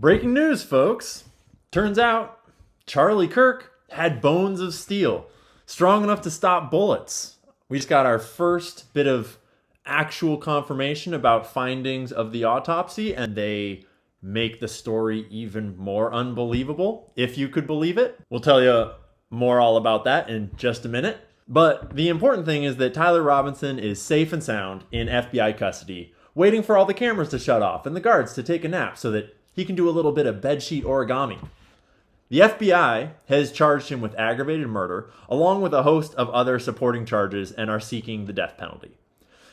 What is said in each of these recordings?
Breaking news, folks. Turns out Charlie Kirk had bones of steel, strong enough to stop bullets. We just got our first bit of actual confirmation about findings of the autopsy, and they make the story even more unbelievable, if you could believe it. We'll tell you more all about that in just a minute. But the important thing is that Tyler Robinson is safe and sound in FBI custody, waiting for all the cameras to shut off and the guards to take a nap so that he can do a little bit of bedsheet origami. The FBI has charged him with aggravated murder, along with a host of other supporting charges, and are seeking the death penalty.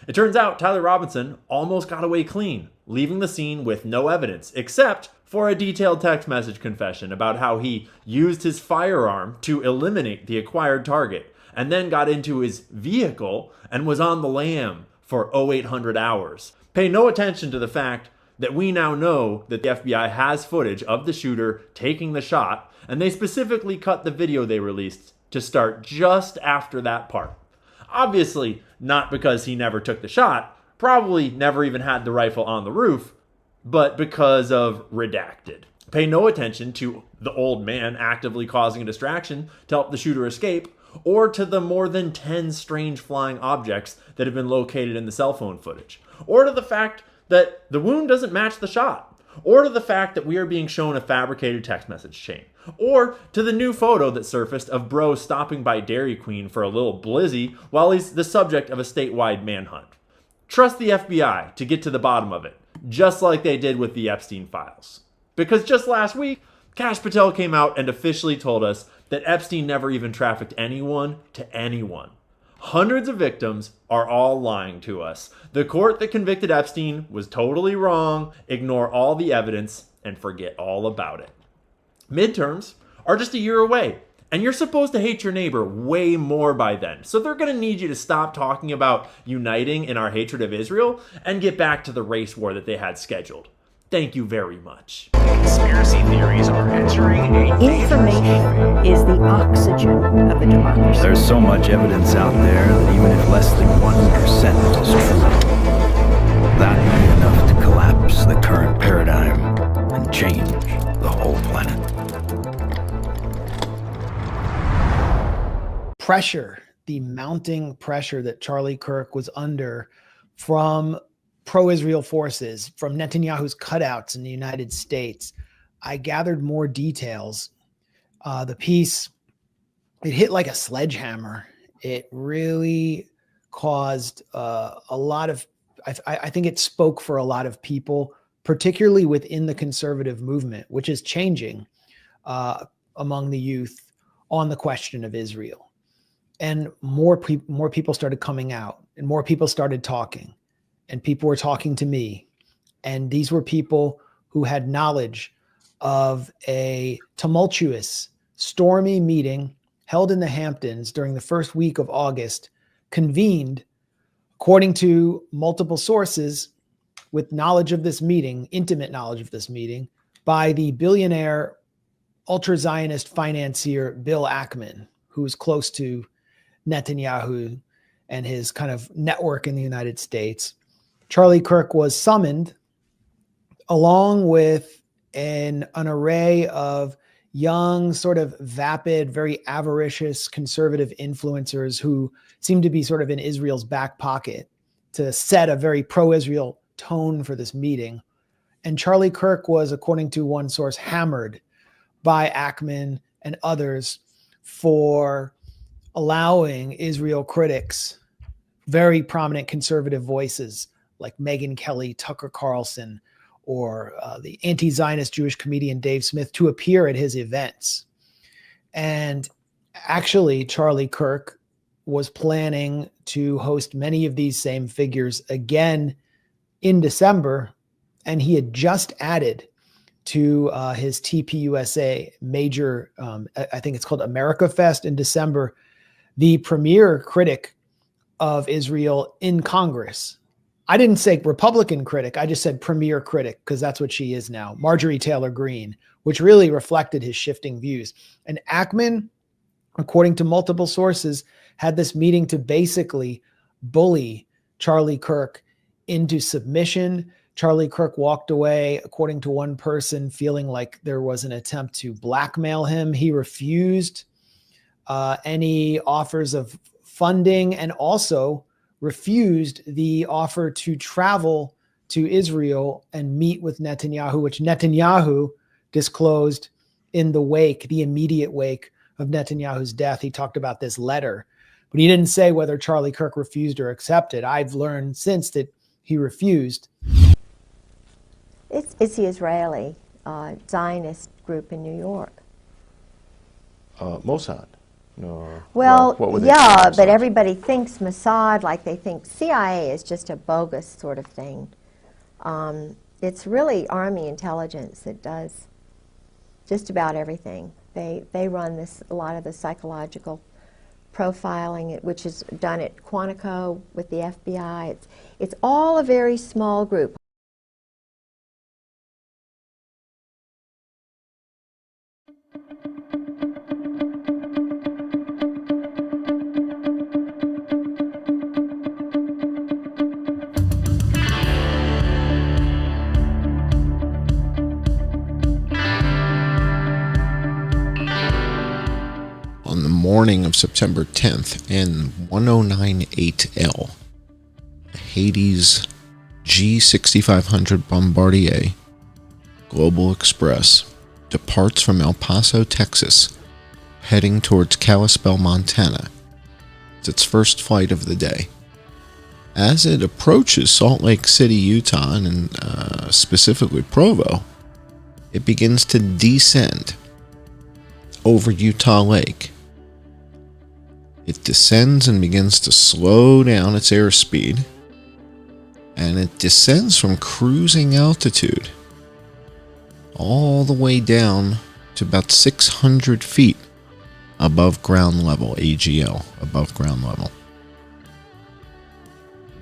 It turns out Tyler Robinson almost got away clean, leaving the scene with no evidence, except for a detailed text message confession about how he used his firearm to eliminate the acquired target, and then got into his vehicle and was on the lam for 0800 hours. Pay no attention to the fact that we now know that the FBI has footage of the shooter taking the shot, and they specifically cut the video they released to start just after that part. Obviously, not because he never took the shot, probably never even had the rifle on the roof, but because of redacted. Pay no attention to the old man actively causing a distraction to help the shooter escape, or to the more than 10 strange flying objects that have been located in the cell phone footage, or to the fact that the wound doesn't match the shot, or to the fact that we are being shown a fabricated text message chain, or to the new photo that surfaced of Bro stopping by Dairy Queen for a little blizzy while he's the subject of a statewide manhunt. Trust the FBI to get to the bottom of it, just like they did with the Epstein files. Because just last week, Kash Patel came out and officially told us that Epstein never even trafficked anyone to anyone. Hundreds of victims are all lying to us. The court that convicted Epstein was totally wrong. Ignore all the evidence and forget all about it. Midterms are just a year away, and you're supposed to hate your neighbor way more by then. So they're going to need you to stop talking about uniting in our hatred of Israel and get back to the race war that they had scheduled. Thank you very much. Conspiracy theories are entering a Information is the oxygen of a democracy. There's so much evidence out there that even if less than 1% is true, that would be enough to collapse the current paradigm and change the whole planet. Pressure, the mounting pressure that Charlie Kirk was under from pro-Israel forces, from Netanyahu's cutouts in the United States. I gathered more details. The piece, it hit like a sledgehammer. It really caused a lot of, I think it spoke for a lot of people, particularly within the conservative movement, which is changing among the youth on the question of Israel. And more people started coming out, and more people started talking. And people were talking to me. And these were people who had knowledge of a tumultuous, stormy meeting held in the Hamptons during the first week of August, convened, according to multiple sources, with knowledge of this meeting, intimate knowledge of this meeting, by the billionaire ultra-Zionist financier Bill Ackman, who is close to Netanyahu and his kind of network in the United States. Charlie Kirk was summoned along with an array of young, sort of vapid, very avaricious conservative influencers who seemed to be sort of in Israel's back pocket to set a very pro-Israel tone for this meeting. And Charlie Kirk was, according to one source, hammered by Ackman and others for allowing Israel critics, very prominent conservative voices, like Megyn Kelly, Tucker Carlson, or the anti-Zionist Jewish comedian Dave Smith, to appear at his events. And actually, Charlie Kirk was planning to host many of these same figures again in December, and he had just added to his TPUSA major, I think it's called America Fest in December, the premier critic of Israel in Congress. I didn't say Republican critic. I just said premier critic because that's what she is now, Marjorie Taylor Greene, which really reflected his shifting views. And Ackman, according to multiple sources, had this meeting to basically bully Charlie Kirk into submission, Charlie Kirk walked away, according to one person, feeling like there was an attempt to blackmail him. He refused any offers of funding and also refused the offer to travel to Israel and meet with Netanyahu, which Netanyahu disclosed in the immediate wake of Netanyahu's death. He talked about this letter, but he didn't say whether Charlie Kirk refused or accepted. I've learned since that he refused. It's the Israeli Zionist group in New York. Mossad. No. Well, what would they yeah, call but themselves? everybody thinks Mossad, like they think CIA is just a bogus sort of thing. It's really Army intelligence that does just about everything. They run a lot of the psychological profiling, which is done at Quantico with the FBI. It's all a very small group. On the morning of September 10th in 1098L, the Hades G6500 Bombardier Global Express departs from El Paso, Texas, heading towards Kalispell, Montana. It's its first flight of the day. As it approaches Salt Lake City, Utah, and specifically Provo, it begins to descend over Utah Lake. It descends and begins to slow down its airspeed, and it descends from cruising altitude all the way down to about 600 feet above ground level, AGL, above ground level.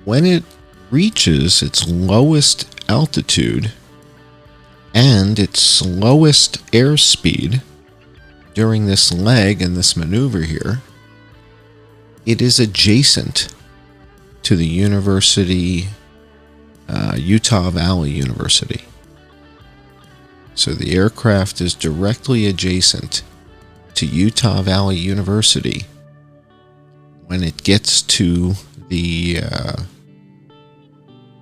When it reaches its lowest altitude and its slowest airspeed during this leg and this maneuver here, it is adjacent to the University, Utah Valley University. So the aircraft is directly adjacent to Utah Valley University when it gets to the,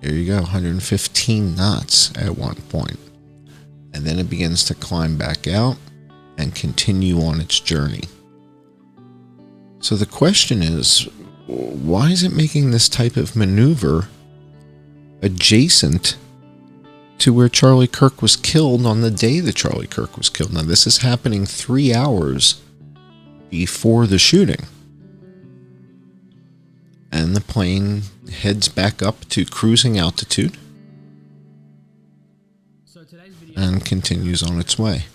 there you go, 115 knots at one point. And then it begins to climb back out and continue on its journey. So the question is, why is it making this type of maneuver adjacent to where Charlie Kirk was killed on the day that Charlie Kirk was killed? Now, this is happening 3 hours before the shooting. And the plane heads back up to cruising altitude and continues on its way.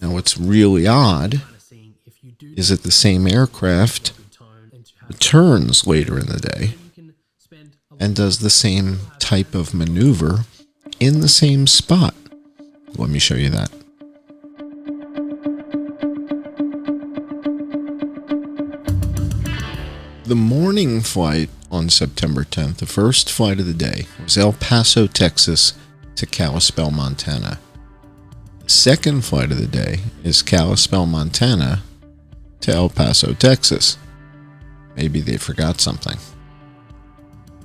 Now, what's really odd is that the same aircraft returns later in the day and does the same type of maneuver in the same spot. Let me show you that. The morning flight on September 10th, the first flight of the day, was El Paso, Texas to Kalispell, Montana. The second flight of the day is Kalispell, Montana to El Paso, Texas. Maybe they forgot something.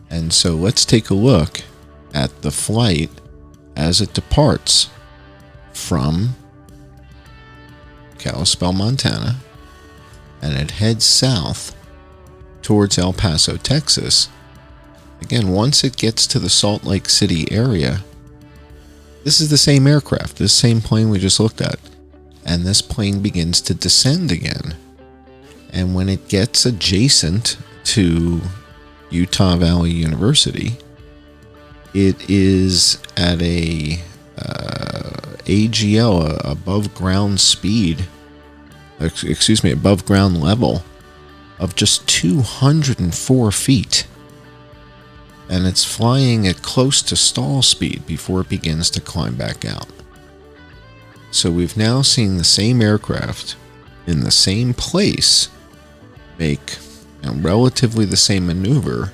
And so let's take a look at the flight as it departs from Kalispell, Montana, and it heads south towards El Paso, Texas. Again, once it gets to the Salt Lake City area, this is the same aircraft, this same plane we just looked at, and this plane begins to descend again. And when it gets adjacent to Utah Valley University, it is at a AGL, above ground speed, above ground level of just 204 feet. And it's flying at close to stall speed before it begins to climb back out. So we've now seen the same aircraft in the same place make relatively the same maneuver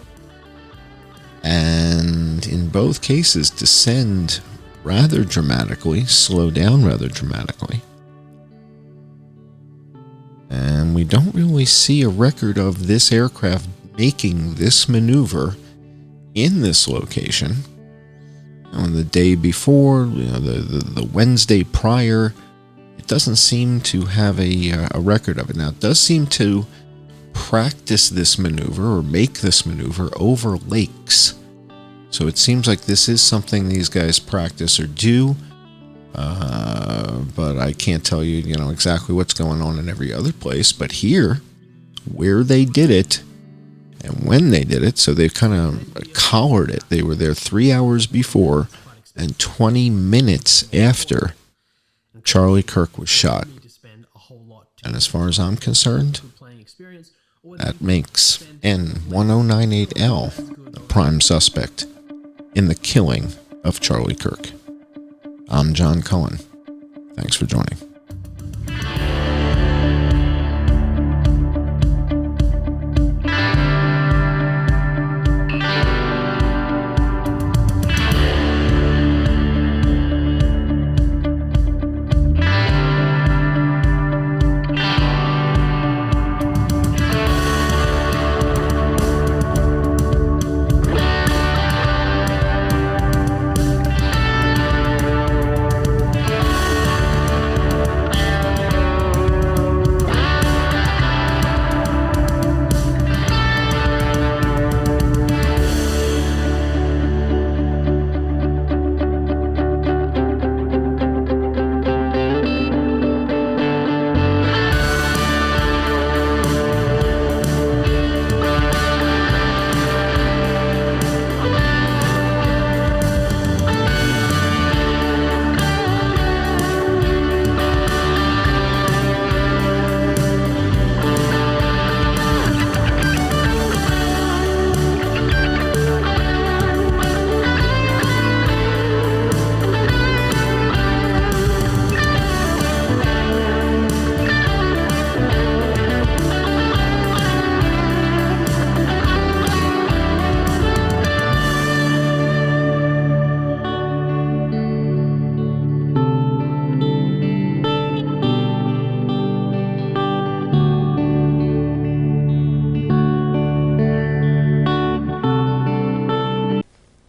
and in both cases descend rather dramatically, slow down rather dramatically. And we don't really see a record of this aircraft making this maneuver in this location. On the day before, the Wednesday prior, it doesn't seem to have a record of it. Now, it does seem to practice this maneuver or make this maneuver over lakes. So it seems like this is something these guys practice or do. But I can't tell you, exactly what's going on in every other place. But here, where they did it and when they did it, so they kind of collared it. They were there 3 hours before and 20 minutes after Charlie Kirk was shot. And as far as I'm concerned, that makes N1098L the prime suspect in the killing of Charlie Kirk. I'm John Cohen. Thanks for joining.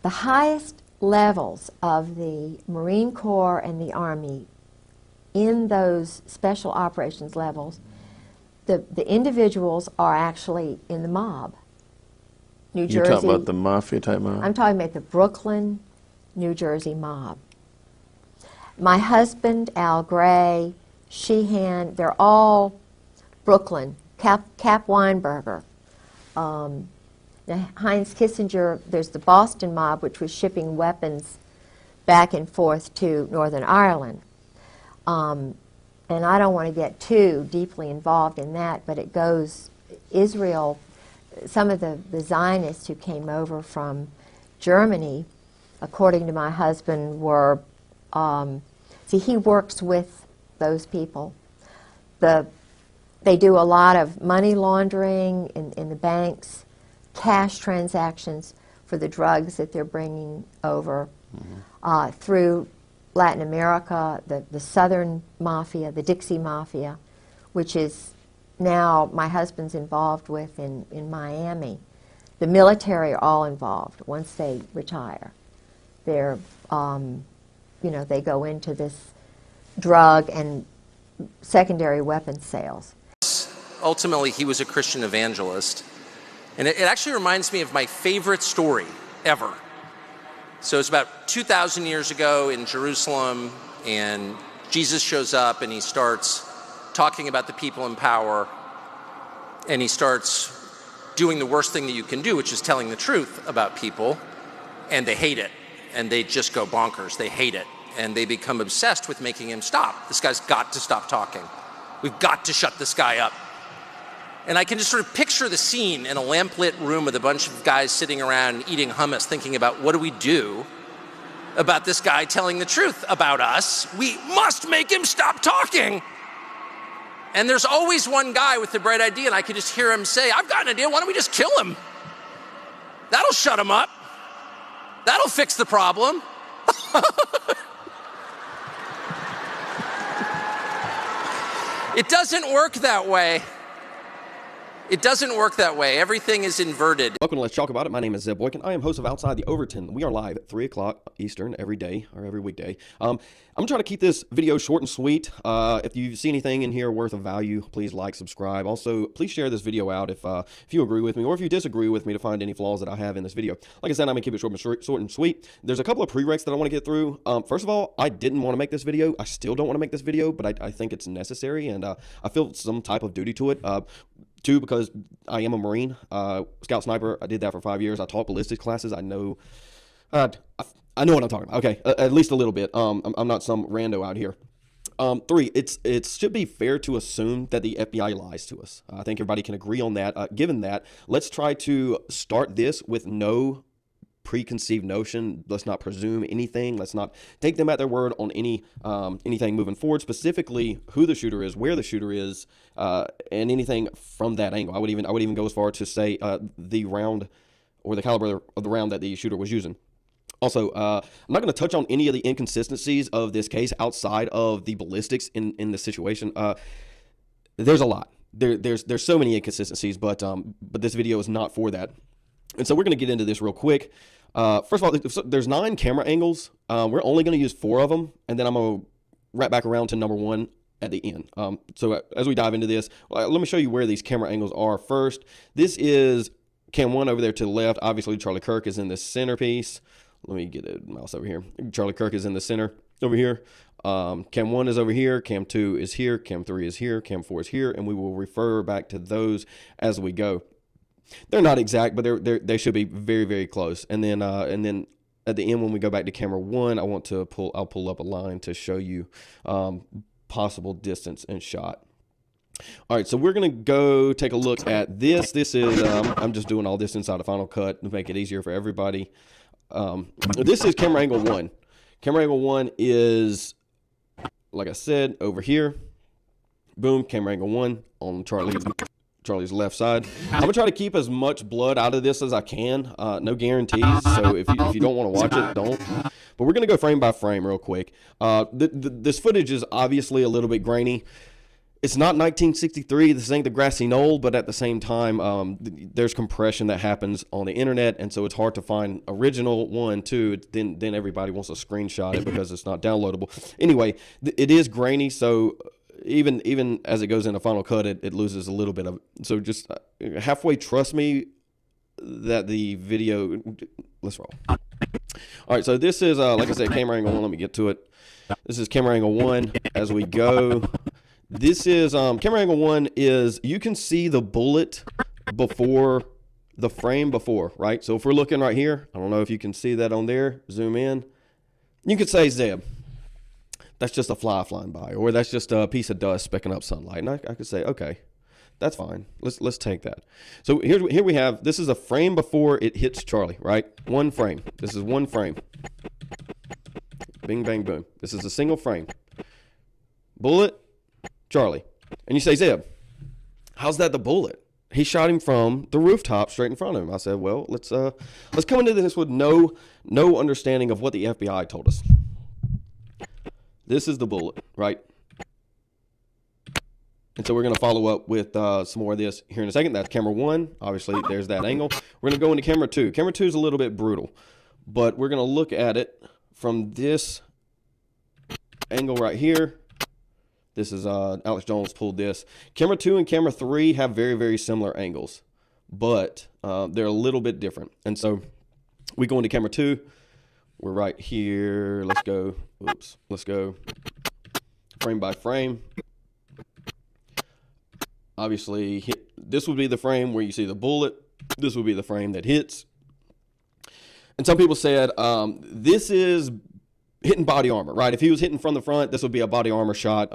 The highest levels of the Marine Corps and the Army in those special operations levels, the individuals are actually in the mob. New Jersey. You're talking about the mafia type mob? I'm talking about the Brooklyn, New Jersey mob. My husband, Al Gray, Sheehan, they're all Brooklyn. Cap Weinberger. Heinz Kissinger, there's the Boston mob, which was shipping weapons back and forth to Northern Ireland. And I don't want to get too deeply involved in that, but it goes, Israel, some of the Zionists who came over from Germany, according to my husband, were, he works with those people. They do a lot of money laundering in the banks, cash transactions for the drugs that they're bringing over through Latin America, the Southern Mafia, the Dixie Mafia, which is now my husband's involved with in Miami. The military are all involved once they retire. They're, they go into this drug and secondary weapons sales. Ultimately, he was a Christian evangelist. And it actually reminds me of my favorite story ever. So it's about 2,000 years ago in Jerusalem, and Jesus shows up and he starts talking about the people in power, and he starts doing the worst thing that you can do, which is telling the truth about people, and they hate it, and they just go bonkers. They hate it, and they become obsessed with making him stop. This guy's got to stop talking. We've got to shut this guy up. And I can just sort of picture the scene in a lamplit room with a bunch of guys sitting around eating hummus, thinking about what do we do about this guy telling the truth about us? We must make him stop talking. And there's always one guy with the bright idea, and I could just hear him say, I've got an idea, why don't we just kill him? That'll shut him up. That'll fix the problem. It doesn't work that way. It doesn't work that way. Everything is inverted. Welcome to Let's Talk About It. My name is Zeb Boykin. I am host of Outside the Overton. We are live at 3 o'clock Eastern every day, or every weekday. I'm trying to keep this video short and sweet. If you see anything in here worth of value, please like, subscribe. Also, please share this video out if you agree with me, or if you disagree with me, to find any flaws that I have in this video. Like I said, I'm going to keep it short and sweet. There's a couple of prereqs that I want to get through. First of all, I didn't want to make this video. I still don't want to make this video, but I think it's necessary, and I feel some type of duty to it. Two, because I am a Marine, Scout Sniper. I did that for 5 years. I taught ballistics classes. I know what I'm talking about. Okay, at least a little bit. I'm not some rando out here. Three, it should be fair to assume that the FBI lies to us. I think everybody can agree on that. Given that, let's try to start this with no preconceived notion. Let's not presume anything. Let's not take them at their word on anything moving forward, specifically who the shooter is, where the shooter is, and anything from that angle. I would even go as far to say the round or the caliber of the round that the shooter was using. Also, I'm not going to touch on any of the inconsistencies of this case outside of the ballistics in this situation. There's a lot. There's so many inconsistencies, but this video is not for that. And so we're going to get into this real quick. First of all, there's 9 camera angles. We're only going to use 4 of them, and then I'm going to wrap back around to number 1 at the end. So as we dive into this, let me show you where these camera angles are first. This is cam 1 over there to the left. Obviously, Charlie Kirk is in the centerpiece. Let me get a mouse over here. Charlie Kirk is in the center over here. Cam 1 is over here. Cam 2 is here. Cam 3 is here. Cam 4 is here, and we will refer back to those as we go. They're not exact, but they should be very, very close. And then at the end, when we go back to camera 1, I'll pull up a line to show you possible distance and shot. All right, so we're gonna go take a look at this. This is I'm just doing all this inside of Final Cut to make it easier for everybody. This is camera angle 1. Camera angle 1 is, like I said, over here. Boom, camera angle 1 on Charlie's left side. I'm gonna try to keep as much blood out of this as I can. No guarantees, so if you don't want to watch it, don't. But we're gonna go frame by frame real quick. This footage is obviously a little bit grainy. It's not 1963. This ain't the grassy knoll, but at the same time, there's compression that happens on the internet, and so it's hard to find original 1, 2. Then everybody wants to screenshot it because it's not downloadable. Anyway, it is grainy, so even as it goes into Final Cut, it loses a little bit of it. So just halfway trust me that the video. Let's roll. All right, so this is like I said, camera angle 1. Let me get to it. This is camera angle 1 as we go. This is camera angle 1 is, you can see the bullet before the frame before, right? So if we're looking right here, I don't know if you can see that on there. Zoom in. You could say, Zeb, that's just a fly flying by, or that's just a piece of dust specking up sunlight. And I could say, okay, that's fine. Let's take that. So here we have, this is a frame before it hits Charlie, right? 1 frame. This is 1 frame. Bing, bang, boom. This is a single frame. Bullet, Charlie. And you say, Zeb, how's that the bullet? He shot him from the rooftop straight in front of him. I said, well, let's come into this with no understanding of what the FBI told us. This is the bullet, right? And so we're going to follow up with some more of this here in a second. That's camera 1. Obviously, there's that angle. We're going to go into camera 2. Camera 2 is a little bit brutal, but we're going to look at it from this angle right here. This is Alex Jones pulled this. Camera 2 and camera 3 have very, very similar angles, but they're a little bit different. And so we go into camera 2. We're right here. Let's go. Oops. Let's go frame by frame. Obviously, this would be the frame where you see the bullet. This would be the frame that hits. And some people said this is hitting body armor, right? If he was hitting from the front, this would be a body armor shot.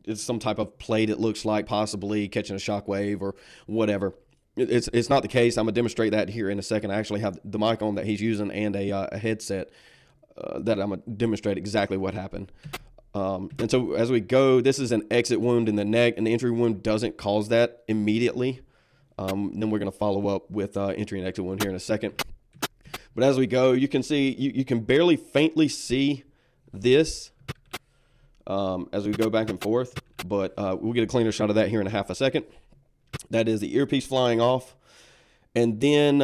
It's some type of plate, it looks like, possibly catching a shockwave or whatever. It's not the case. I'm going to demonstrate that here in a second. I actually have the mic on that he's using and a headset that I'm going to demonstrate exactly what happened. And so as we go, this is an exit wound in the neck, and the entry wound doesn't cause that immediately. Then we're going to follow up with entry and exit wound here in a second. But as we go, you can see, you can barely faintly see this as we go back and forth. But we'll get a cleaner shot of that here in a half a second. That is the earpiece flying off. And then,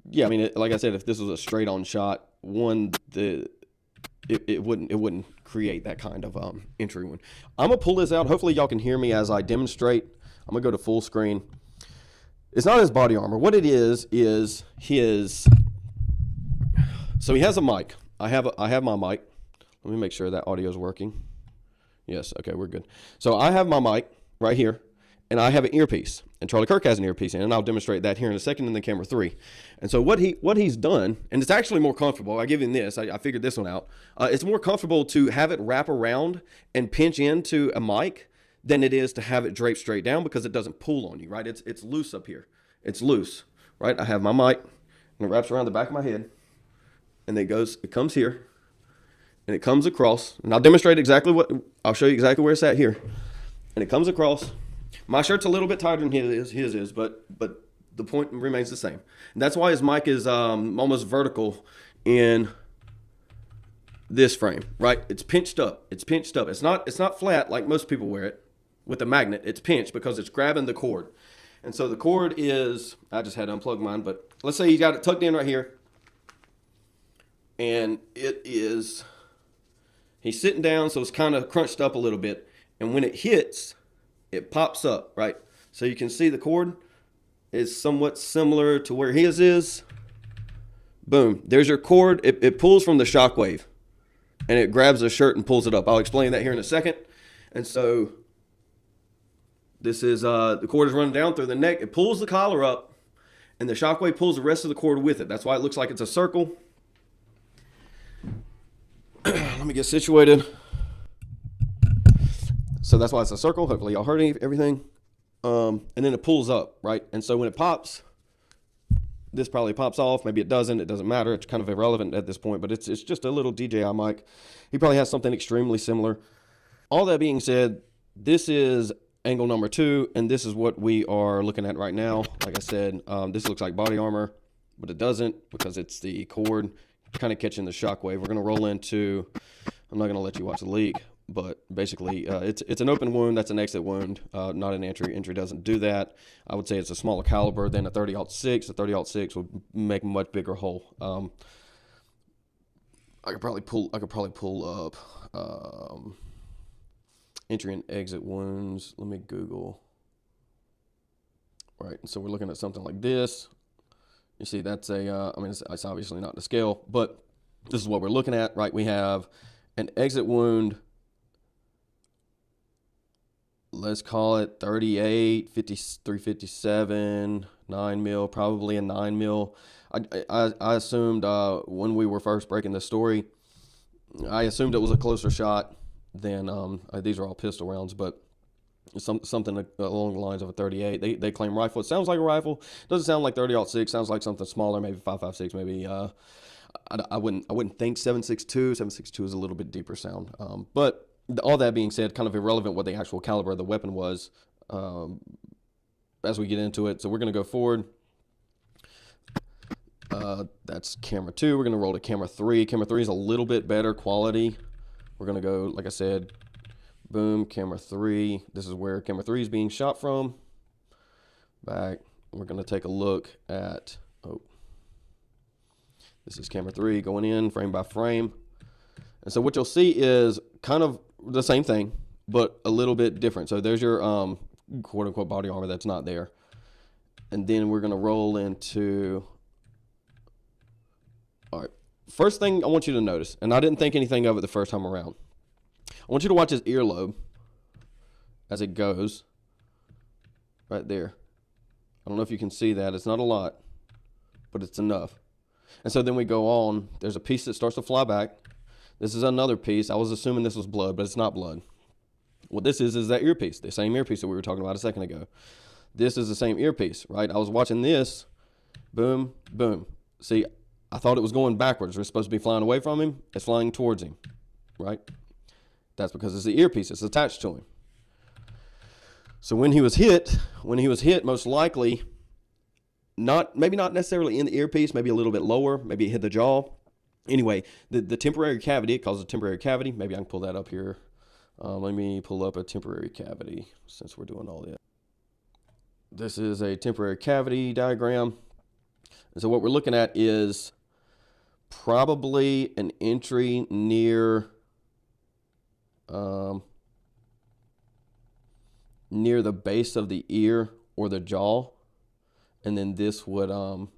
yeah, I mean, like I said, if this was a straight on shot, it wouldn't create that kind of entry wound. I'm gonna pull this out. Hopefully y'all can hear me as I demonstrate. I'm gonna go to full screen. It's not his body armor. What it is his. So he has a mic. I have my mic. Let me make sure that audio is working. Yes. Okay, we're good. So I have my mic right here, and I have an earpiece. And Charlie Kirk has an earpiece in, and I'll demonstrate that here in a second in the camera 3. And so what he's done, and it's actually more comfortable. I give him this. I figured this one out. It's more comfortable to have it wrap around and pinch into a mic than it is to have it drape straight down, because it doesn't pull on you, right? It's loose up here. It's loose, right? I have my mic, and it wraps around the back of my head, and it comes here, and it comes across. And I'll demonstrate I'll show you exactly where it's at here. And it comes across. My shirt's a little bit tighter than his is, but the point remains the same. And that's why his mic is almost vertical in this frame, right? It's pinched up. It's not flat like most people wear it with a magnet. It's pinched because it's grabbing the cord. And so the cord is, I just had to unplug mine, but let's say you got it tucked in right here. And he's sitting down, so it's kind of crunched up a little bit. And when it hits, it pops up, right? So you can see the cord is somewhat similar to where his is. Boom. There's your cord. It pulls from the shockwave, and it grabs the shirt and pulls it up. I'll explain that here in a second. And so this is, the cord is running down through the neck. It pulls the collar up, and the shockwave pulls the rest of the cord with it. That's why it looks like it's a circle. Let me get situated. So that's why it's a circle. Hopefully y'all heard everything. And then it pulls up, right? And so when it pops, this probably pops off. Maybe it doesn't. It doesn't matter. It's kind of irrelevant at this point, but it's just a little DJI mic. He probably has something extremely similar. All that being said, this is angle number 2, and this is what we are looking at right now. Like I said, this looks like body armor, but it doesn't, because it's the cord kind of catching the shockwave. We're going to roll into, I'm not going to let you watch the leak, but basically it's an open wound. That's an exit wound, not an entry. Entry doesn't do that. I would say it's a smaller caliber than a 30-06. A 30-06 would make a much bigger hole. I could probably pull up entry and exit wounds. Let me Google. Right, so we're looking at something like this. You see, that's I mean, it's obviously not to scale, but this is what we're looking at, right? We have an exit wound. Let's call it 38, 53, 57, 9 mil, probably a 9 mil. I assumed when we were first breaking this story, I assumed it was a closer shot than, these are all pistol rounds, but something along the lines of a 38. They claim rifle. It sounds like a rifle. Doesn't sound like 30-06. Sounds like something smaller, maybe 5.56, maybe. I wouldn't think 7.62. 7.62 is a little bit deeper sound. But all that being said, kind of irrelevant what the actual caliber of the weapon was as we get into it. So we're going to go forward. That's camera 2. We're going to roll to camera 3. Camera 3 is a little bit better quality. We're going to go, like I said, boom, camera 3. This is where camera 3 is being shot from. Back. We're going to take a look at, this is camera 3 going in frame by frame. And so what you'll see is kind of the same thing, but a little bit different. So there's your quote unquote body armor that's not there. And then we're going to roll into, all right, first thing I want you to notice, and I didn't think anything of it the first time around. I want you to watch his earlobe as it goes right there. I don't know if you can see that. It's not a lot, but it's enough. And so then we go on. There's a piece that starts to fly back. This is another piece. I was assuming this was blood, but it's not blood. What this is that earpiece, the same earpiece that we were talking about a second ago. This is the same earpiece, right? I was watching this. Boom, boom. See, I thought it was going backwards. It was supposed to be flying away from him. It's flying towards him, right? That's because it's the earpiece. It's attached to him. So when he was hit, most likely maybe not necessarily in the earpiece, maybe a little bit lower, maybe it hit the jaw. Anyway, the temporary cavity, it causes a temporary cavity. Maybe I can pull that up here. Let me pull up a temporary cavity since we're doing all this. This is a temporary cavity diagram. And so what we're looking at is probably an entry near near the base of the ear or the jaw. And then this would,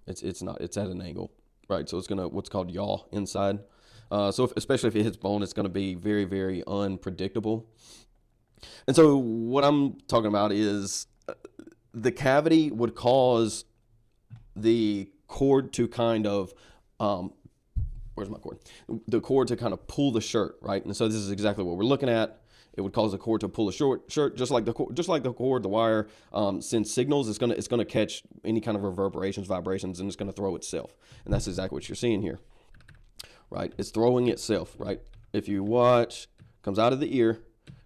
it's at an angle, right? So it's going to, what's called yaw inside. So especially if it hits bone, it's going to be very, very unpredictable. And so what I'm talking about is the cavity would cause the cord to kind of, where's my cord? The cord to kind of pull the shirt, right? And so this is exactly what we're looking at. It would cause the cord to pull the shirt, just like the cord, the wire sends signals. It's gonna catch any kind of reverberations, vibrations, and it's gonna throw itself. And that's exactly what you're seeing here, right? It's throwing itself, right? If you watch, comes out of the ear,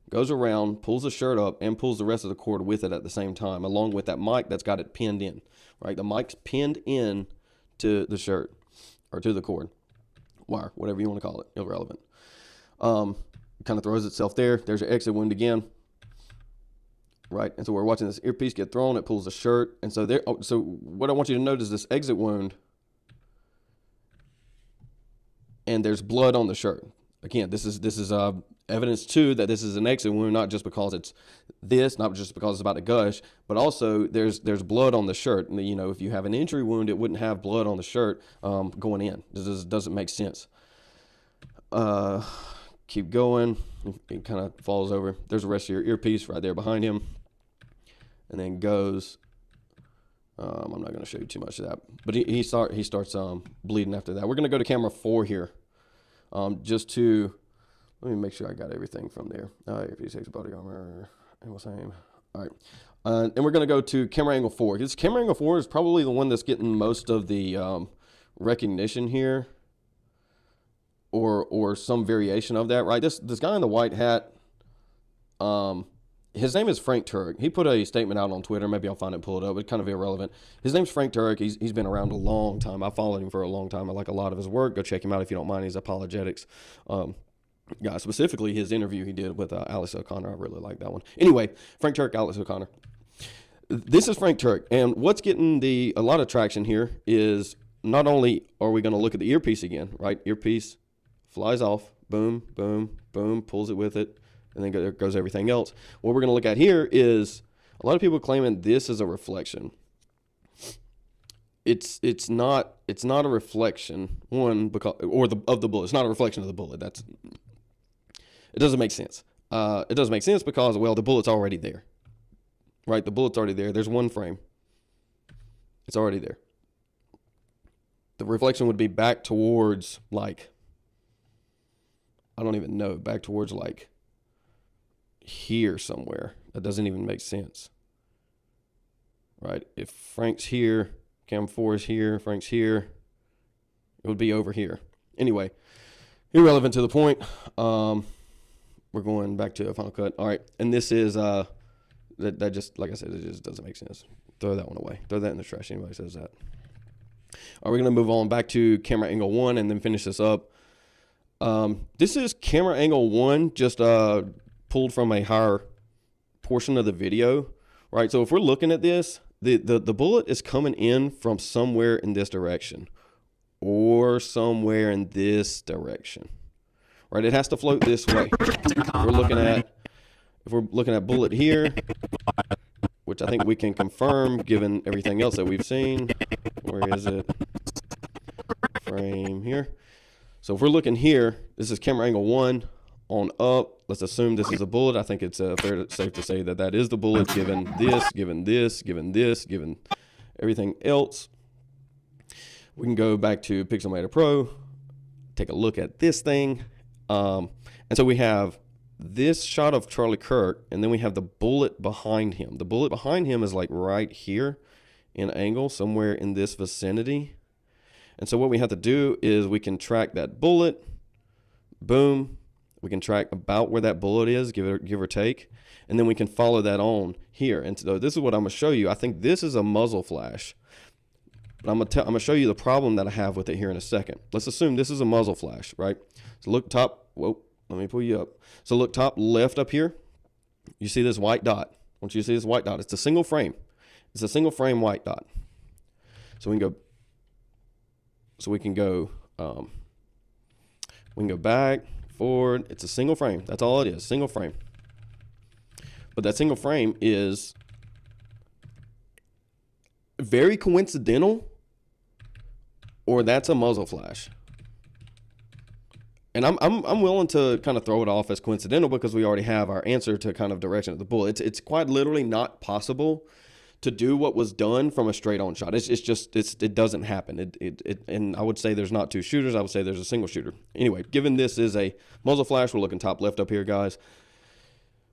goes around, pulls the shirt up, and pulls the rest of the cord with it at the same time, along with that mic that's got it pinned in, right? The mic's pinned in to the shirt or to the cord, wire, whatever you want to call it, irrelevant. Kind of throws itself there. There's your exit wound again, right? And so we're watching this earpiece get thrown. It pulls the shirt, and so there. So what I want you to notice is this exit wound, and there's blood on the shirt. Again, this is evidence too that this is an exit wound, not just because it's this, not just because it's about to gush, but also there's blood on the shirt. And you know, if you have an injury wound, it wouldn't have blood on the shirt going in. This doesn't make sense. Keep going. It kind of falls over. There's the rest of your earpiece right there behind him, and then goes. I'm not going to show you too much of that, but he starts bleeding after that. We're going to go to camera 4 here, just to let me make sure I got everything from there. Earpiece, body armor, angle same. All right, and we're going to go to camera angle 4. This camera angle 4 is probably the one that's getting most of the recognition here. Or some variation of that, right? This guy in the white hat, his name is Frank Turk. He put a statement out on Twitter. Maybe I'll find it and pull it up. It's kind of irrelevant. His name's Frank Turk. He's been around a long time. I followed him for a long time. I like a lot of his work. Go check him out if you don't mind. He's apologetics. Yeah, specifically his interview he did with Alex O'Connor. I really like that one. Anyway, Frank Turk, Alex O'Connor. This is Frank Turk, and what's getting a lot of traction here is not only are we going to look at the earpiece again, right? Earpiece flies off, boom, boom, boom, pulls it with it, and then there goes everything else. What we're going to look at here is a lot of people claiming this is a reflection. It's not a reflection, because of the bullet. It's not a reflection of the bullet. It doesn't make sense. It doesn't make sense because, well, the bullet's already there, right? The bullet's already there. There's one frame. It's already there. The reflection would be back towards, like, I don't even know, back towards like here somewhere. That doesn't even make sense, right? If Frank's here, cam 4 is here, Frank's here, it would be over here. Anyway, irrelevant to the point. We're going back to a Final Cut. All right, and this is that just, like I said, it just doesn't make sense. Throw that one away. Throw that in the trash. Anybody says that. All right, we're gonna move on back to camera angle 1 and then finish this up. This is camera angle 1, just pulled from a higher portion of the video, right? So if we're looking at this, the bullet is coming in from somewhere in this direction or somewhere in this direction, right? It has to float this way. If we're looking at bullet here, which I think we can confirm given everything else that we've seen. Where is it? Frame here. So if we're looking here, this is camera angle 1 on up. Let's assume this is a bullet. I think it's safe to say that is the bullet, given this, given this, given this, given everything else. We can go back to Pixelmator Pro, take a look at this thing. And so we have this shot of Charlie Kirk, and then we have the bullet behind him. The bullet behind him is like right here in angle, somewhere in this vicinity. And so what we have to do is we can track that bullet, boom. We can track about where that bullet is, give or take, and then we can follow that on here. And so this is what I'm going to show you. I think this is a muzzle flash. But I'm gonna show you the problem that I have with it here in a second. Let's assume this is a muzzle flash, right? So look top. Whoa, let me pull you up. So look top left up here. You see this white dot. Once you see this white dot, it's a single frame. It's a single frame white dot. So we can go. So we can go. We can go back, forward. It's a single frame. That's all it is. Single frame. But that single frame is very coincidental, or that's a muzzle flash. And I'm willing to kind of throw it off as coincidental because we already have our answer to kind of direction of the bullet. It's quite literally not possible to do what was done from a straight on shot. It doesn't happen. And I would say there's not two shooters. I would say there's a single shooter. Anyway, given this is a muzzle flash, we're looking top left up here, guys.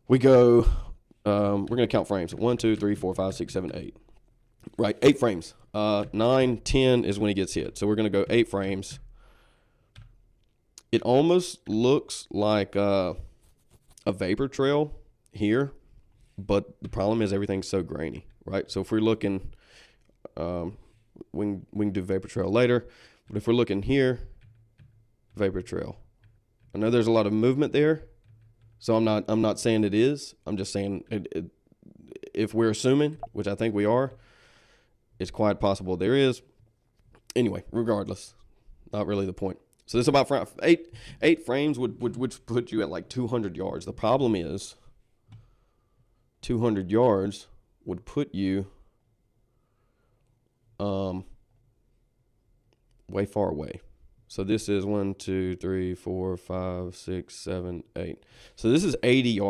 We go, we're going to count frames. 1, 2, 3, 4, 5, 6, 7, 8. Right, 8 frames. 9, 10 is when he gets hit. So we're going to go 8 frames. It almost looks like a vapor trail here, but the problem is everything's so grainy, right? So if we're looking, we can do vapor trail later, but if we're looking here, vapor trail. I know there's a lot of movement there, so I'm not saying it is. I'm just saying if we're assuming, which I think we are, it's quite possible there is. Anyway, regardless, not really the point. So this is about 8 frames would put you at like 200 yards. The problem is 200 yards would put you way far away. So this is 1, 2, 3, 4, 5, 6, 7, 8. So this is 80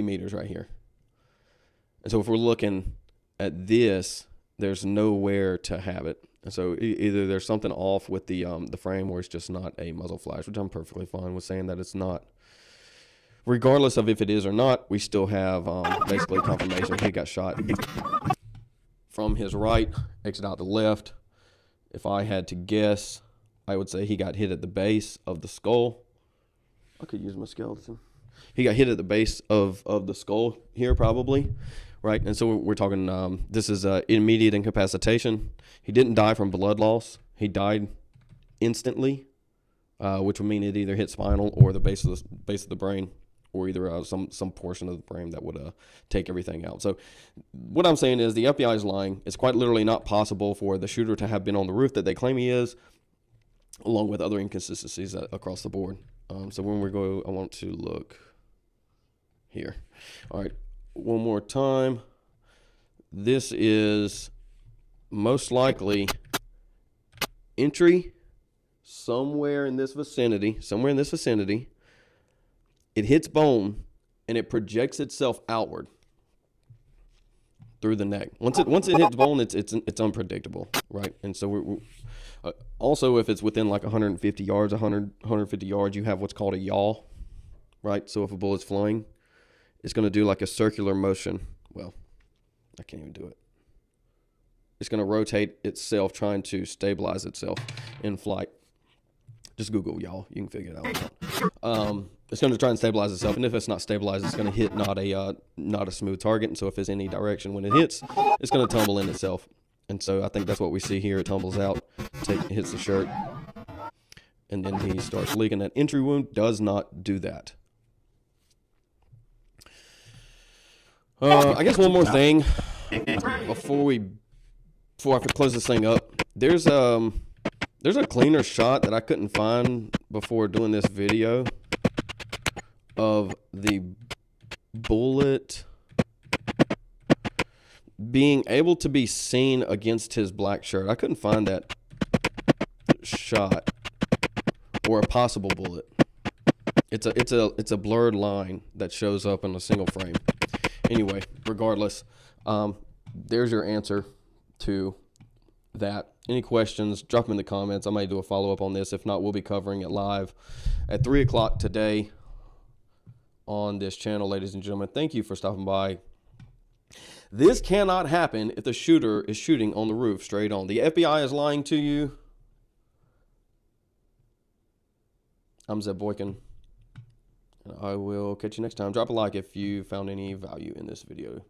meters right here. And so if we're looking at this, there's nowhere to have it. And so either there's something off with the frame, or it's just not a muzzle flash, which I'm perfectly fine with saying that it's not. Regardless of if it is or not, we still have basically confirmation he got shot from his right, exit out the left. If I had to guess, I would say he got hit at the base of the skull. I could use my skeleton. He got hit at the base of the skull here probably. Right, and so we're talking, this is immediate incapacitation. He didn't die from blood loss. He died instantly, which would mean it either hit spinal or the base of the brain, or either some portion of the brain that would take everything out. So what I'm saying is the FBI is lying. It's quite literally not possible for the shooter to have been on the roof that they claim he is, along with other inconsistencies across the board. So when we go, I want to look here. All right. One more time. This is most likely entry somewhere in this vicinity. It hits bone and it projects itself outward through the neck. Once it hits bone, it's unpredictable, right? And so we're also, if it's within like 150 yards, 150 yards, you have what's called a yaw, right? So if a bullet's flying, it's going to do like a circular motion. Well, I can't even do it. It's going to rotate itself, trying to stabilize itself in flight. Just Google, y'all. You can figure it out. It's going to try and stabilize itself, and if it's not stabilized, it's going to hit not a smooth target. And so if it's any direction when it hits, it's going to tumble in itself. And so I think that's what we see here. It tumbles out, hits the shirt, and then he starts leaking. That entry wound does not do that. I guess one more thing before I close this thing up. There's a cleaner shot that I couldn't find before doing this video of the bullet being able to be seen against his black shirt. I couldn't find that shot or a possible bullet. It's a blurred line that shows up in a single frame. Anyway, regardless, there's your answer to that. Any questions, drop them in the comments. I might do a follow-up on this. If not, we'll be covering it live at 3 o'clock today on this channel, ladies and gentlemen. Thank you for stopping by. This cannot happen if the shooter is shooting on the roof straight on. The FBI is lying to you. I'm Zeb Boykin. And I will catch you next time. Drop a like if you found any value in this video.